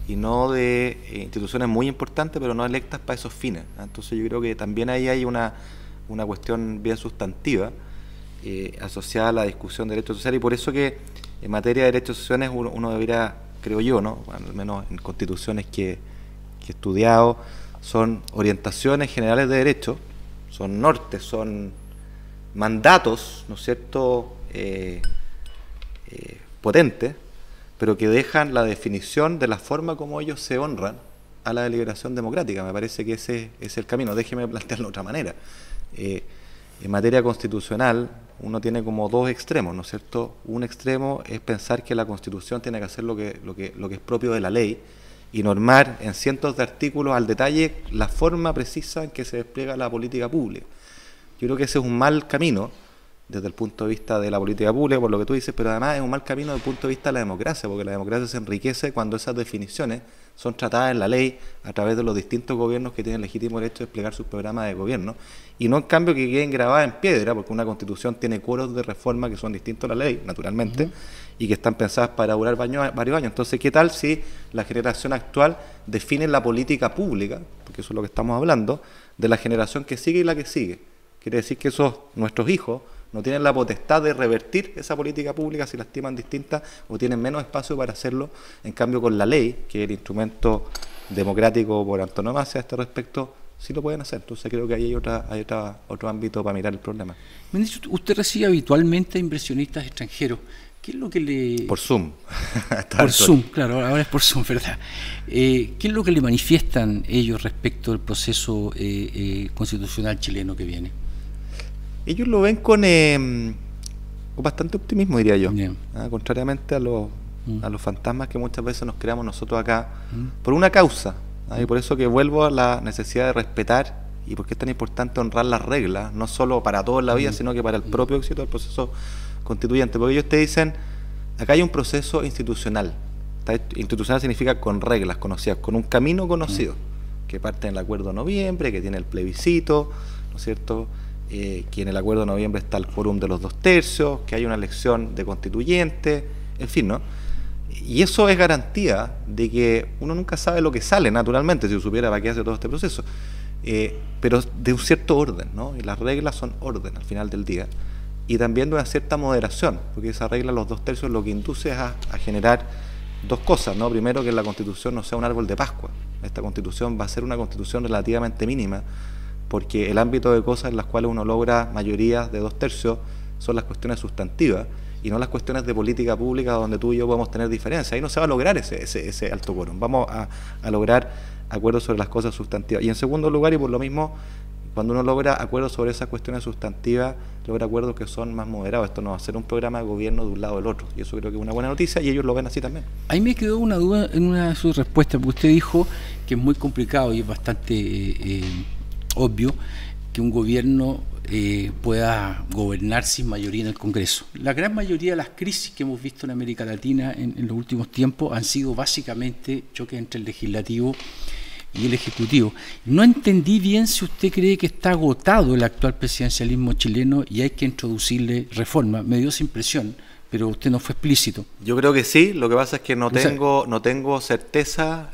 y no de instituciones muy importantes, pero no electas para esos fines. Entonces yo creo que también ahí hay una cuestión bien sustantiva asociada a la discusión de derechos sociales, y por eso que en materia de derechos sociales uno debería, creo yo, ¿no?, bueno, al menos en constituciones que he estudiado, son orientaciones generales de derecho, son nortes, son mandatos, ¿no es cierto?, potentes, pero que dejan la definición de la forma como ellos se honran a la deliberación democrática. Me parece que ese es el camino. Déjeme plantearlo de otra manera. En materia constitucional, uno tiene como dos extremos, ¿no es cierto? Un extremo es pensar que la Constitución tiene que hacer lo que es propio de la ley y normar en cientos de artículos al detalle la forma precisa en que se despliega la política pública. Yo creo que ese es un mal camino, desde el punto de vista de la política pública, por lo que tú dices, pero además es un mal camino desde el punto de vista de la democracia, porque la democracia se enriquece cuando esas definiciones son tratadas en la ley a través de los distintos gobiernos que tienen legítimo derecho de desplegar sus programas de gobierno, y no en cambio que queden grabadas en piedra, porque una constitución tiene cuoros de reforma que son distintos a la ley, naturalmente, y que están pensadas para durar varios años. Entonces, ¿qué tal si la generación actual define la política pública, porque eso es lo que estamos hablando, de la generación que sigue y la que sigue? Quiere decir que esos, nuestros hijos, no tienen la potestad de revertir esa política pública si la estiman distinta o tienen menos espacio para hacerlo. En cambio, con la ley, que es el instrumento democrático por antonomasia a este respecto, sí lo pueden hacer. Entonces creo que ahí hay otro ámbito para mirar el problema. Ministro, usted recibe habitualmente a inversionistas extranjeros. ¿Qué es lo que le...? Por Zoom. Por Zoom, claro, ahora es por Zoom, ¿verdad? ¿Qué es lo que le manifiestan ellos respecto al proceso constitucional chileno que viene? Ellos lo ven con bastante optimismo, diría yo. Contrariamente a los fantasmas que muchas veces nos creamos nosotros acá, por una causa. Y por eso que vuelvo a la necesidad de respetar, y porque es tan importante honrar las reglas, no solo para todos en la vida, sino que para el propio éxito del proceso constituyente. Porque ellos te dicen, acá hay un proceso institucional. Institucional significa con reglas conocidas, con un camino conocido, que parte en el acuerdo de noviembre, que tiene el plebiscito, ¿no es cierto?, que en el acuerdo de noviembre está el quórum de los 2/3, que hay una elección de constituyente, en fin, ¿no? Y eso es garantía de que uno nunca sabe lo que sale, naturalmente, si supiera para qué hace todo este proceso, pero de un cierto orden, ¿no? Y las reglas son orden al final del día, y también de una cierta moderación, porque esa regla, los 2/3, lo que induce es a generar dos cosas, ¿no? Primero, que la Constitución no sea un árbol de Pascua. Esta Constitución va a ser una Constitución relativamente mínima, porque el ámbito de cosas en las cuales uno logra mayorías de 2/3 son las cuestiones sustantivas y no las cuestiones de política pública donde tú y yo podemos tener diferencias. Ahí no se va a lograr ese alto quórum. Vamos a lograr acuerdos sobre las cosas sustantivas. Y en segundo lugar, y por lo mismo, cuando uno logra acuerdos sobre esas cuestiones sustantivas, logra acuerdos que son más moderados. Esto no va a ser un programa de gobierno de un lado o del otro. Y eso creo que es una buena noticia y ellos lo ven así también. Ahí me quedó una duda en una de sus respuestas, porque usted dijo que es muy complicado y es bastante obvio que un gobierno pueda gobernar sin mayoría en el Congreso. La gran mayoría de las crisis que hemos visto en América Latina en los últimos tiempos han sido básicamente choques entre el legislativo y el ejecutivo. No entendí bien si usted cree que está agotado el actual presidencialismo chileno y hay que introducirle reformas. Me dio esa impresión, pero usted no fue explícito. Yo creo que sí, lo que pasa es que no tengo certeza,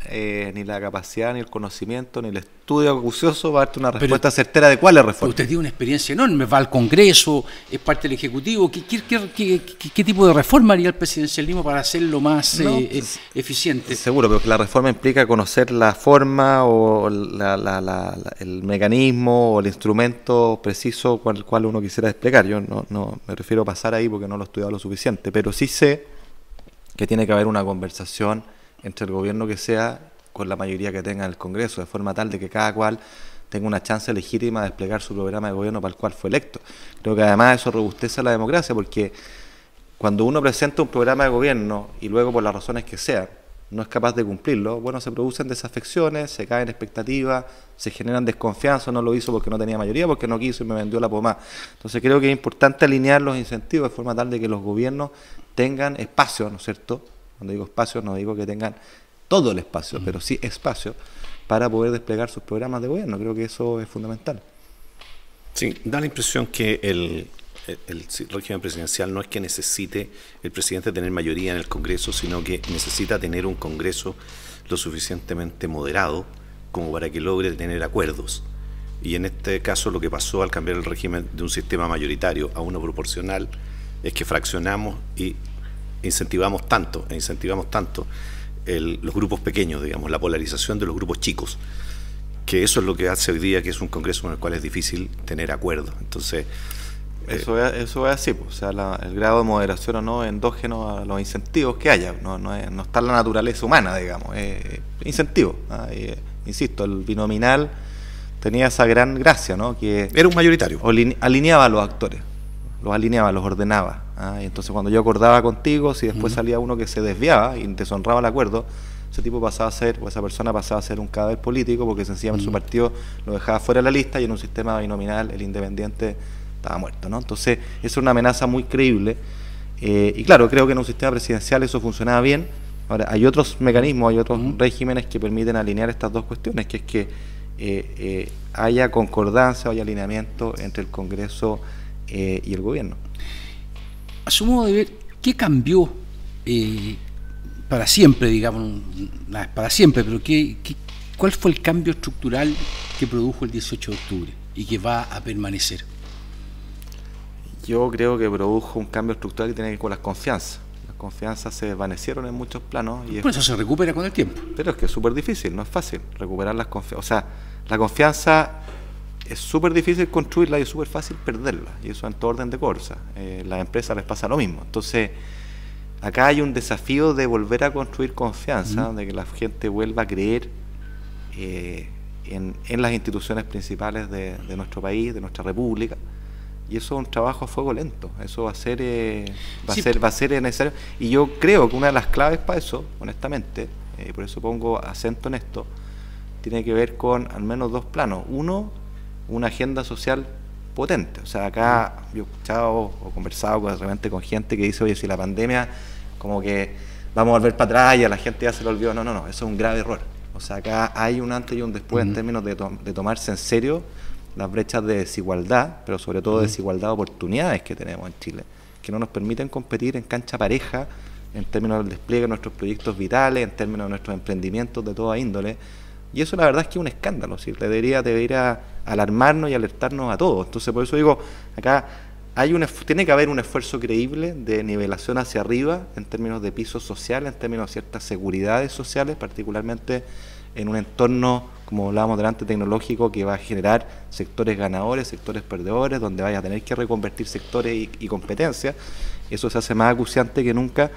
ni la capacidad, ni el conocimiento, ni el estudio acucioso para darte una respuesta certera de cuál es reforma. Usted tiene una experiencia enorme, va al Congreso, es parte del Ejecutivo. ¿Qué tipo de reforma haría el presidencialismo para hacerlo más eficiente? Seguro, pero que la reforma implica conocer la forma o el mecanismo o el instrumento preciso con el cual uno quisiera desplegar. Yo no me refiero a pasar ahí porque no lo he estudiado lo suficiente, pero sí sé que tiene que haber una conversación entre el gobierno que sea con la mayoría que tenga en el Congreso, de forma tal de que cada cual tenga una chance legítima de desplegar su programa de gobierno para el cual fue electo. Creo que además eso robustece la democracia, porque cuando uno presenta un programa de gobierno y luego, por las razones que sean, no es capaz de cumplirlo, bueno, se producen desafecciones, se caen expectativas, se generan desconfianza. No lo hizo porque no tenía mayoría, porque no quiso y me vendió la pomada. Entonces creo que es importante alinear los incentivos de forma tal de que los gobiernos tengan espacio, ¿no es cierto? Cuando digo espacio no digo que tengan todo el espacio, pero sí espacio para poder desplegar sus programas de gobierno. Creo que eso es fundamental. Sí, da la impresión que el régimen presidencial no es que necesite el presidente tener mayoría en el Congreso, sino que necesita tener un Congreso lo suficientemente moderado como para que logre tener acuerdos. Y en este caso lo que pasó al cambiar el régimen de un sistema mayoritario a uno proporcional es que fraccionamos y incentivamos tanto los grupos pequeños, digamos, la polarización de los grupos chicos, que eso es lo que hace hoy día que es un Congreso en el cual es difícil tener acuerdos. Entonces eso es así, pues. O sea, el grado de moderación o no endógeno a los incentivos que haya, no está en la naturaleza humana, digamos, incentivo. Insisto, el binominal tenía esa gran gracia, ¿no? Que era un mayoritario. Alineaba a los actores, los alineaba, los ordenaba. Y entonces cuando yo acordaba contigo, si después salía uno que se desviaba y deshonraba el acuerdo, ese tipo pasaba a ser, o esa persona pasaba a ser un cadáver político, porque sencillamente su partido lo dejaba fuera de la lista, y en un sistema binominal el independiente estaba muerto, ¿no? Entonces, esa es una amenaza muy creíble. Y claro, creo que en un sistema presidencial eso funcionaba bien. Ahora, hay otros mecanismos, hay otros regímenes que permiten alinear estas dos cuestiones, que es que haya concordancia, haya alineamiento entre el Congreso y el gobierno. A su modo de ver, ¿qué cambió para siempre, digamos, para siempre, pero cuál fue el cambio estructural que produjo el 18 de octubre y que va a permanecer? Yo creo que produjo un cambio estructural que tiene que ver con las confianzas. Las confianzas se desvanecieron en muchos planos. Y por eso se recupera con el tiempo. Pero es que es súper difícil, no es fácil recuperar las confianzas. O sea, la confianza es súper difícil construirla y es súper fácil perderla. Y eso en todo orden de cosas. Las empresas les pasa lo mismo. Entonces, acá hay un desafío de volver a construir confianza, de que la gente vuelva a creer en las instituciones principales de nuestro país, de nuestra república. Y eso es un trabajo a fuego lento. Eso va a ser necesario. Y yo creo que una de las claves para eso, honestamente, por eso pongo acento en esto, tiene que ver con al menos dos planos. Uno, una agenda social potente. O sea, acá yo he escuchado o conversado realmente con gente que dice, oye, si la pandemia, como que vamos a volver para atrás y a la gente ya se lo olvidó. No, eso es un grave error. O sea, acá hay un antes y un después en términos de tomarse en serio las brechas de desigualdad, pero sobre todo desigualdad de oportunidades que tenemos en Chile, que no nos permiten competir en cancha pareja en términos del despliegue de nuestros proyectos vitales, en términos de nuestros emprendimientos de toda índole. Y eso la verdad es que es un escándalo, ¿sí? Debería alarmarnos y alertarnos a todos. Entonces, por eso digo, acá tiene que haber un esfuerzo creíble de nivelación hacia arriba en términos de piso social, en términos de ciertas seguridades sociales, particularmente en un entorno, como hablábamos delante, tecnológico, que va a generar sectores ganadores, sectores perdedores, donde vaya a tener que reconvertir sectores y competencias. Eso se hace más acuciante que nunca.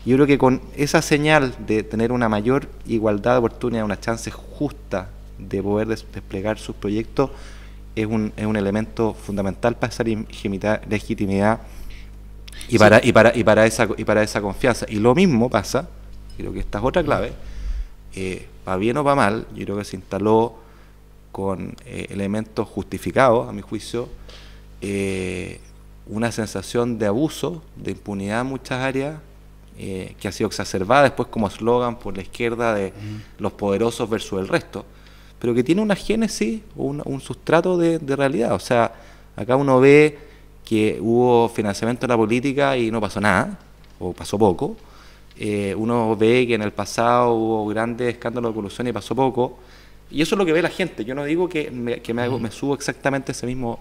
Yo creo que con esa señal de tener una mayor igualdad de oportunidades, una chance justa de poder desplegar sus proyectos, es un elemento fundamental para esa legitimidad y para esa confianza. Y lo mismo pasa, creo que esta es otra clave, para bien o para mal, yo creo que se instaló con elementos justificados, a mi juicio, una sensación de abuso, de impunidad en muchas áreas, que ha sido exacerbada después como eslogan por la izquierda de los poderosos versus el resto, pero que tiene una génesis o un sustrato de realidad. O sea, acá uno ve que hubo financiamiento de la política y no pasó nada, o pasó poco. Uno ve que en el pasado hubo grandes escándalos de corrupción y pasó poco, y eso es lo que ve la gente. Yo no digo que me subo exactamente a ese mismo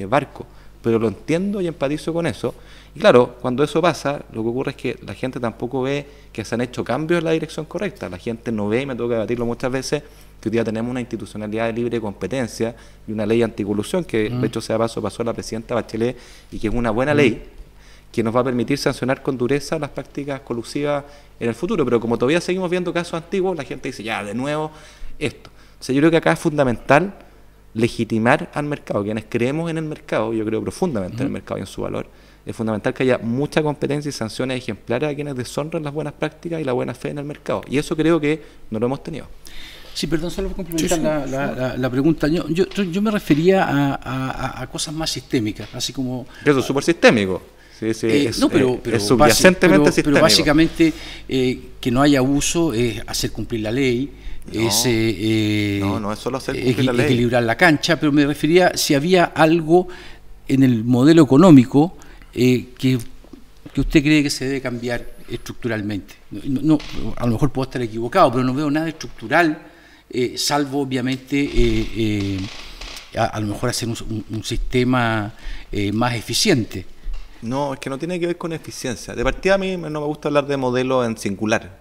barco, pero lo entiendo y empatizo con eso. Y claro, cuando eso pasa, lo que ocurre es que la gente tampoco ve que se han hecho cambios en la dirección correcta. La gente no ve, y me tengo que debatirlo muchas veces, que hoy día tenemos una institucionalidad de libre competencia y una ley anticorrupción que de hecho pasó la presidenta Bachelet, y que es una buena ley que nos va a permitir sancionar con dureza las prácticas colusivas en el futuro. Pero como todavía seguimos viendo casos antiguos, la gente dice, ya, de nuevo, esto. O sea, yo creo que acá es fundamental legitimar al mercado. Quienes creemos en el mercado, yo creo profundamente en el mercado y en su valor, es fundamental que haya mucha competencia y sanciones ejemplares a quienes deshonran las buenas prácticas y la buena fe en el mercado. Y eso creo que no lo hemos tenido. Sí, perdón, solo para complementar la pregunta. Yo me refería a cosas más sistémicas, así como... Eso es súper sistémico. Sí, es subyacentemente sistémico. Pero básicamente que no haya abuso es hacer cumplir la ley, no es solo hacer cumplir la ley, equilibrar la cancha, pero me refería si había algo en el modelo económico que usted cree que se debe cambiar estructuralmente. No, a lo mejor puedo estar equivocado, pero no veo nada estructural, salvo obviamente a lo mejor hacer un sistema más eficiente. No, es que no tiene que ver con eficiencia. De partida a mí no me gusta hablar de modelos en singular,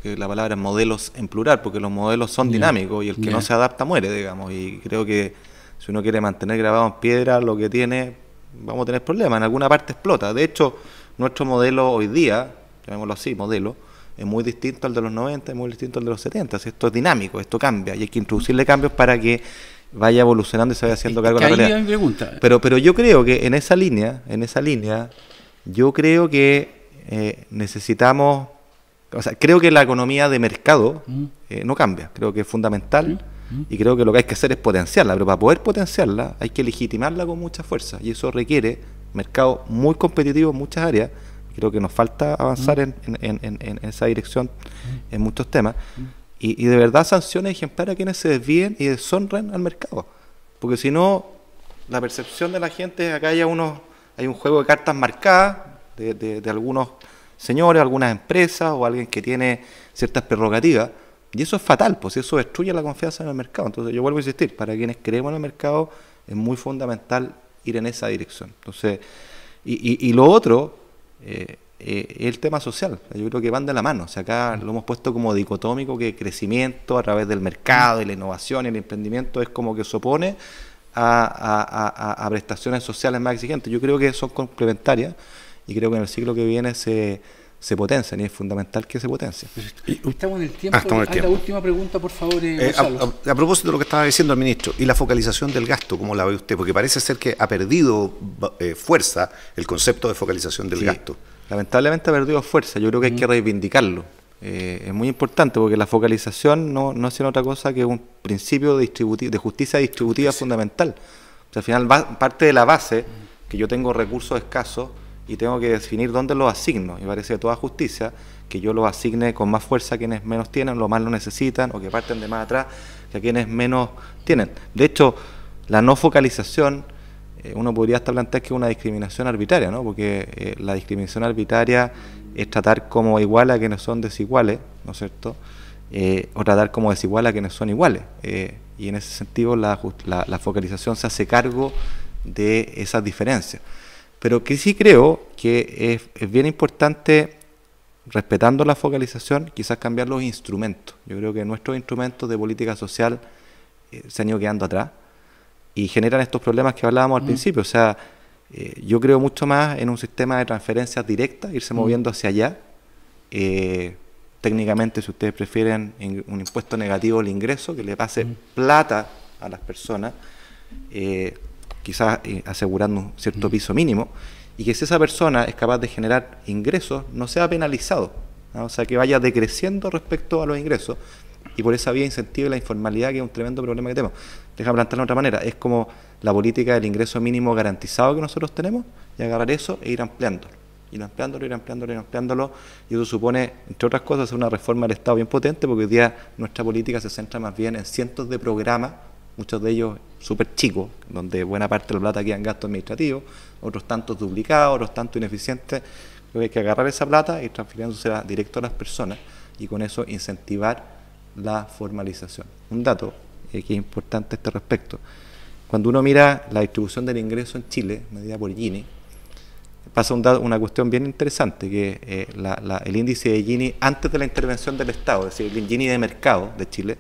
que la palabra es modelos en plural, porque los modelos son dinámicos y el que no se adapta muere, digamos. Y creo que si uno quiere mantener grabado en piedra lo que tiene, vamos a tener problemas. En alguna parte explota. De hecho, nuestro modelo hoy día, llamémoslo así, modelo, es muy distinto al de los 90, es muy distinto al de los 70. Esto es dinámico, esto cambia y hay que introducirle cambios para que vaya evolucionando y se vaya haciendo cargo de la realidad. Mi pregunta. Pero yo creo que en esa línea, yo creo que necesitamos, o sea, creo que la economía de mercado no cambia. Creo que es fundamental y creo que lo que hay que hacer es potenciarla, pero para poder potenciarla hay que legitimarla con mucha fuerza, y eso requiere mercados muy competitivos en muchas áreas. Creo que nos falta avanzar en esa dirección en muchos temas, y de verdad sanciones ejemplares a quienes se desvíen y deshonren al mercado, porque si no, la percepción de la gente es que acá hay un juego de cartas marcadas de algunos señores, algunas empresas o alguien que tiene ciertas prerrogativas, y eso es fatal, pues eso destruye la confianza en el mercado. Entonces yo vuelvo a insistir, para quienes creemos en el mercado es muy fundamental ir en esa dirección. Entonces, y lo otro es el tema social. Yo creo que van de la mano. O sea, acá lo hemos puesto como dicotómico, que crecimiento a través del mercado y la innovación y el emprendimiento es como que se opone a prestaciones sociales más exigentes. Yo creo que son complementarias, y creo que en el ciclo que viene se potencian, y es fundamental que se potencie. Estamos en el tiempo. La última pregunta, por favor, Gonzalo. A propósito de lo que estaba diciendo el ministro, y la focalización del gasto, ¿cómo la ve usted? Porque parece ser que ha perdido fuerza el concepto de focalización del gasto. Lamentablemente ha perdido fuerza. Yo creo que hay que reivindicarlo. Es muy importante, porque la focalización no es otra cosa que un principio de justicia distributiva fundamental. O sea, al final parte de la base que yo tengo recursos escasos y tengo que definir dónde los asigno. Y parece de toda justicia que yo los asigne con más fuerza a quienes menos tienen, lo más lo necesitan, o que parten de más atrás que a quienes menos tienen. De hecho, la no focalización, uno podría hasta plantear que es una discriminación arbitraria, ¿no? Porque la discriminación arbitraria es tratar como igual a quienes son desiguales, ¿no es cierto? O tratar como desigual a quienes son iguales. Y en ese sentido la focalización se hace cargo de esas diferencias. Pero que sí creo que es bien importante, respetando la focalización, quizás cambiar los instrumentos. Yo creo que nuestros instrumentos de política social se han ido quedando atrás y generan estos problemas que hablábamos al principio. O sea, yo creo mucho más en un sistema de transferencias directas, irse moviendo hacia allá. Técnicamente, si ustedes prefieren, un impuesto negativo al ingreso, que le pase plata a las personas, quizás asegurando un cierto piso mínimo, y que si esa persona es capaz de generar ingresos, no sea penalizado, ¿no? O sea, que vaya decreciendo respecto a los ingresos, y por esa vía incentive la informalidad, que es un tremendo problema que tenemos. Déjame plantearlo de otra manera, es como la política del ingreso mínimo garantizado que nosotros tenemos, y agarrar eso e ir ampliándolo, y eso supone, entre otras cosas, una reforma del Estado bien potente, porque hoy día nuestra política se centra más bien en cientos de programas, muchos de ellos súper chicos, donde buena parte de la plata queda en gasto administrativo, otros tantos duplicados, otros tantos ineficientes. Creo que hay que agarrar esa plata y transfiriéndosela directo a las personas, y con eso incentivar la formalización. Un dato que es importante a este respecto: cuando uno mira la distribución del ingreso en Chile, medida por Gini, pasa una cuestión bien interesante, que el índice de Gini antes de la intervención del Estado, es decir, el Gini de mercado de Chile,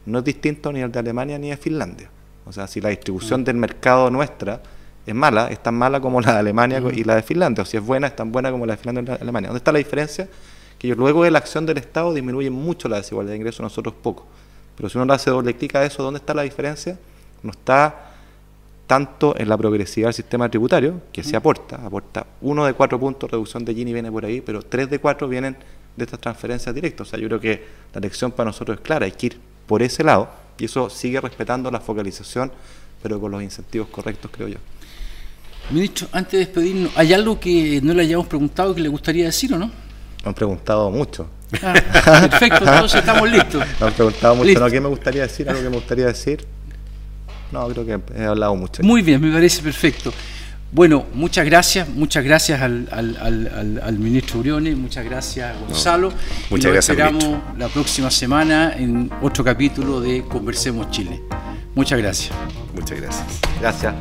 no es distinto ni al de Alemania ni de Finlandia. O sea, si la distribución del mercado nuestra es mala, es tan mala como la de Alemania y la de Finlandia, o si es buena, es tan buena como la de Finlandia y la de Alemania. ¿Dónde está la diferencia? Que luego de la acción del Estado disminuye mucho la desigualdad de ingresos, nosotros poco. Pero si uno le hace doble clic a eso, ¿dónde está la diferencia? No está tanto en la progresividad del sistema tributario, que se aporta 1 de 4 puntos, reducción de Gini viene por ahí, pero 3 de 4 vienen de estas transferencias directas. O sea, yo creo que la lección para nosotros es clara, hay que ir por ese lado, y eso sigue respetando la focalización, pero con los incentivos correctos, creo yo. Ministro, antes de despedirnos, ¿hay algo que no le hayamos preguntado que le gustaría decir o no? Me han preguntado mucho. Perfecto, entonces estamos listos. Me han preguntado mucho. ¿No? ¿Qué me gustaría decir? ¿Algo que me gustaría decir? No, creo que he hablado mucho. Muy bien, me parece perfecto. Bueno, muchas gracias al ministro Briones, muchas gracias Gonzalo. Muchas gracias. Nos esperamos la próxima semana en otro capítulo de Conversemos Chile. Muchas gracias. Muchas gracias. Gracias.